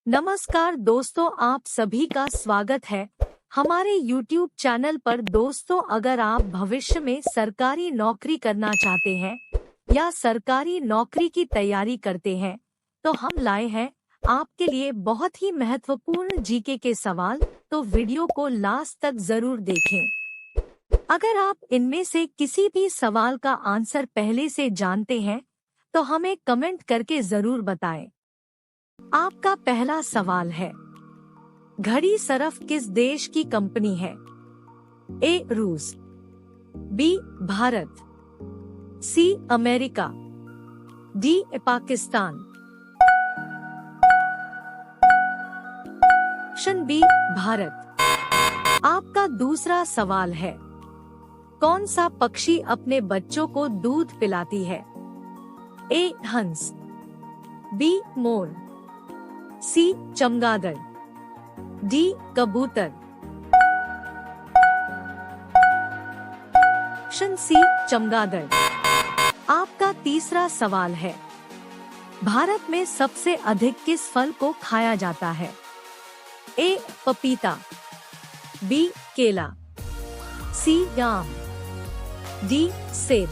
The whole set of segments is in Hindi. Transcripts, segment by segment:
नमस्कार दोस्तों, आप सभी का स्वागत है हमारे YouTube चैनल पर। दोस्तों, अगर आप भविष्य में सरकारी नौकरी करना चाहते हैं या सरकारी नौकरी की तैयारी करते हैं तो हम लाए हैं आपके लिए बहुत ही महत्वपूर्ण जीके के सवाल। तो वीडियो को लास्ट तक जरूर देखें। अगर आप इनमें से किसी भी सवाल का आंसर पहले से जानते हैं तो हमें कमेंट करके जरूर बताएं। आपका पहला सवाल है, घड़ी सरफ किस देश की कंपनी है? ए रूस, B Bharat, C America, D Pakistan. Option B Bharat. आपका दूसरा सवाल है, कौन सा पक्षी अपने बच्चों को दूध पिलाती है? ए हंस, बी मोर, सी चमगादड़, डी कबूतर। ऑप्शन सी चमगादड़। आपका तीसरा सवाल है, भारत में सबसे अधिक किस फल को खाया जाता है? ए पपीता, बी केला, सी आम, डी सेब।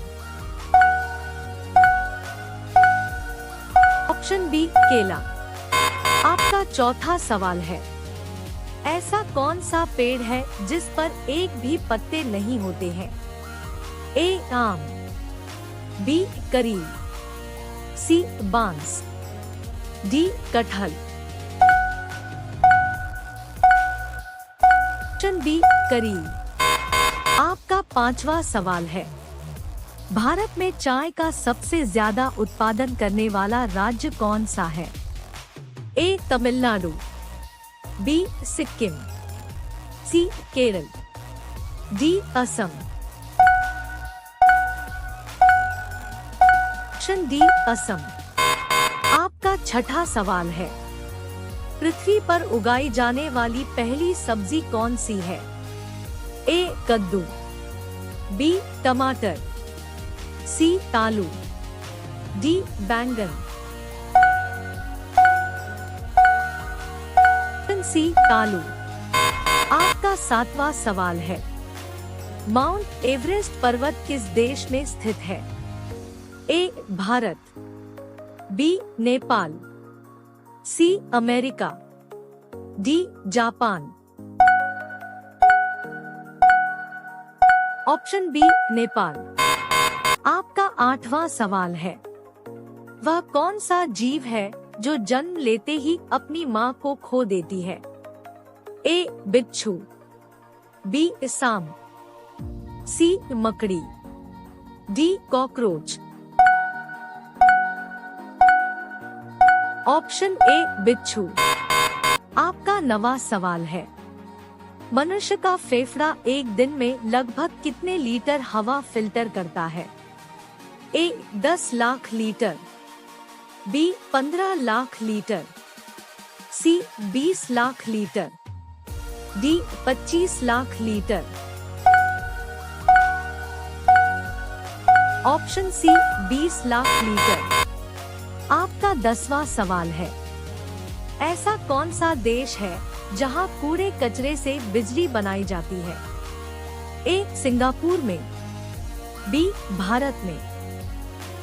ऑप्शन बी केला। आपका चौथा सवाल है, ऐसा कौन सा पेड़ है जिस पर एक भी पत्ते नहीं होते हैं? ए आम, बी करील, सी बांस, डी कटहल। ऑप्शन बी करील। आपका पांचवा सवाल है, भारत में चाय का सबसे ज्यादा उत्पादन करने वाला राज्य कौन सा है? A Tamil Nadu, B Sikkim, C Kerala, D Assam. Option D Assam. आपका छठा सवाल है, पृथ्वी पर उगाई जाने वाली पहली सब्जी कौन सी है? ए कद्दू, बी टमाटर, सी आलू, डी बैंगन। सी आलू। आपका सातवां सवाल है, माउंट एवरेस्ट पर्वत किस देश में स्थित है? A Bharat, B Nepal, C America, D Japan. Option B Nepal. आपका आठवां सवाल है, वह कौन सा जीव है जो जन्म लेते ही अपनी मां को खो देती है? ए बिच्छू, बी सांप, सी मकड़ी, डी कॉकरोच। ऑप्शन ए बिच्छू। आपका नवा सवाल है, मनुष्य का फेफड़ा एक दिन में लगभग कितने लीटर हवा फिल्टर करता है? A 10 lakh litre, B 15 lakh litre, C 20 lakh litre, D 25 lakh litre. Option C 20 lakh litre. आपका 10वां सवाल है, ऐसा कौन सा देश है जहां कूड़े कचरे से बिजली बनाई जाती है? ए सिंगापुर में, बी भारत में,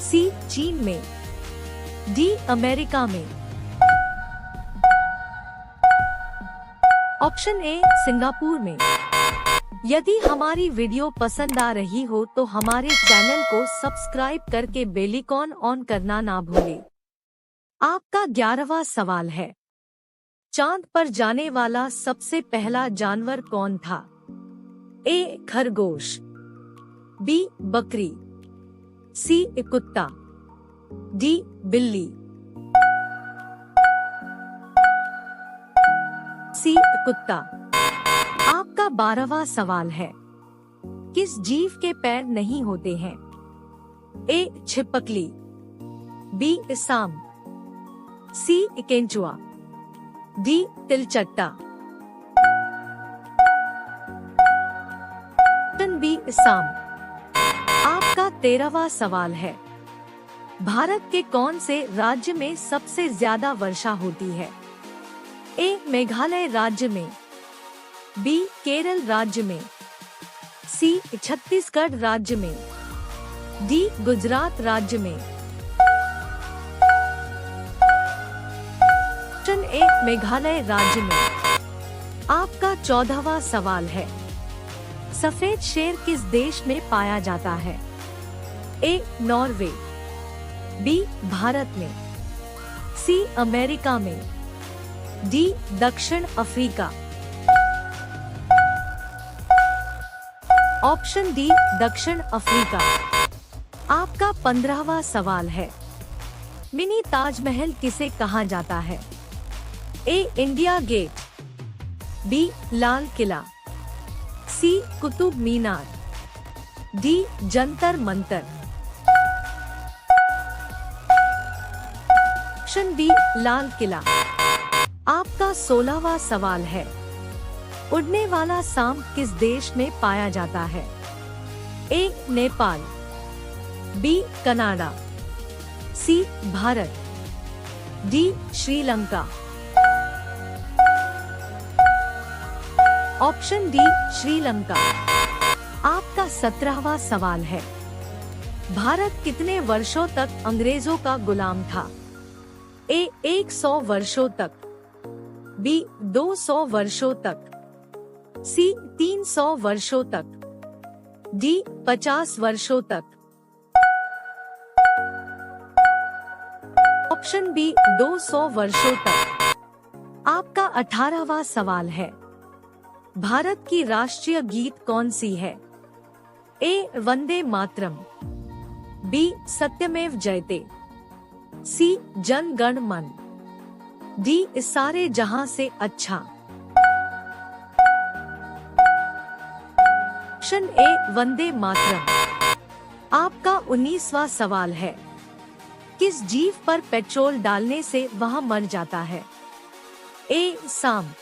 सी चीन में, डी अमेरिका में। ऑप्शन ए सिंगापुर में। यदि हमारी वीडियो पसंद आ रही हो तो हमारे चैनल को सब्सक्राइब करके बेल आइकॉन ऑन करना ना भूलें। आपका 11वां सवाल है, चांद पर जाने वाला सबसे पहला जानवर कौन था? ए खरगोश, बी बकरी, सी कुत्ता, डी बिल्ली, सी कुत्ता। आपका 12वां सवाल है, किस जीव के पैर नहीं होते हैं? ए छिपकली, बी सांप, सी केंचुआ, डी तिलचट्टा। बी सांप। आपका 13वां सवाल है, भारत के कौन से राज्य में सबसे ज्यादा वर्षा होती है? ए मेघालय राज्य में, बी केरल राज्य में, सी छत्तीसगढ़ राज्य में, डी गुजरात राज्य में। ऑप्शन ए मेघालय राज्य में। आपका 14वां सवाल है, सफेद शेर किस देश में पाया जाता है? ए नॉर्वे, बी भारत में, सी अमेरिका में, डी दक्षिण अफ्रीका। ऑप्शन डी दक्षिण अफ्रीका। आपका 15वां सवाल है, मिनी ताजमहल किसे कहा जाता है? A India Gate, B Lal Qila, C Qutub Minar, D Jantar Mantar. Option B Lal Qila. आपका 16वां सवाल है, उड़ने वाला सांप किस देश में पाया जाता है? A Nepal, B Canada, C Bharat, D Sri Lanka. Option D Sri Lanka. आपका 17वां सवाल है, भारत कितने वर्षों तक अंग्रेजों का गुलाम था? ए 100 वर्षों तक, बी 200 वर्षों तक, सी 300 वर्षों तक, डी 50 वर्षों तक। ऑप्शन बी 200 वर्षों तक। आपका 18वां सवाल है, भारत की राष्ट्रीय गीत कौन सी है? ए वंदे मातरम, बी सत्यमेव जयते, सी जन गण मन, डी सारे जहां से अच्छा। Option A Vande Mataram. आपका 19वां सवाल है, किस जीव पर पेट्रोल डालने से वह मर जाता है? ए सांप,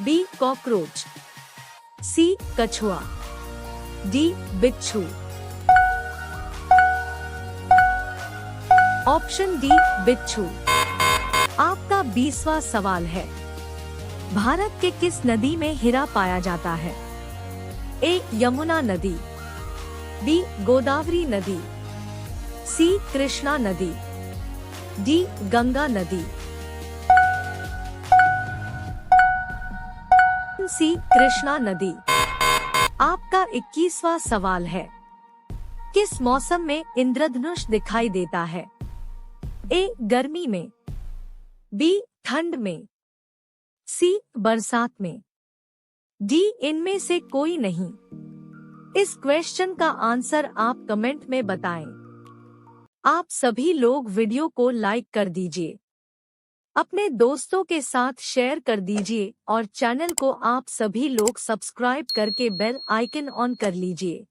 बी कॉकरोच, सी कछुआ, डी बिच्छू। ऑप्शन डी बिच्छू। आपका 20वां सवाल है, भारत के किस नदी में हीरा पाया जाता है? ए यमुना नदी, बी गोदावरी नदी, सी कृष्णा नदी, डी गंगा नदी। सी कृष्णा नदी। आपका 21वां सवाल है, किस मौसम में इंद्रधनुष दिखाई देता है? ए गर्मी में, बी ठंड में, सी बरसात में, डी इनमें से कोई नहीं। इस क्वेश्चन का आंसर आप कमेंट में बताएं। आप सभी लोग वीडियो को लाइक कर दीजिए, अपने दोस्तों के साथ शेयर कर दीजिए और चैनल को आप सभी लोग सब्सक्राइब करके बेल आइकन ऑन कर लीजिए।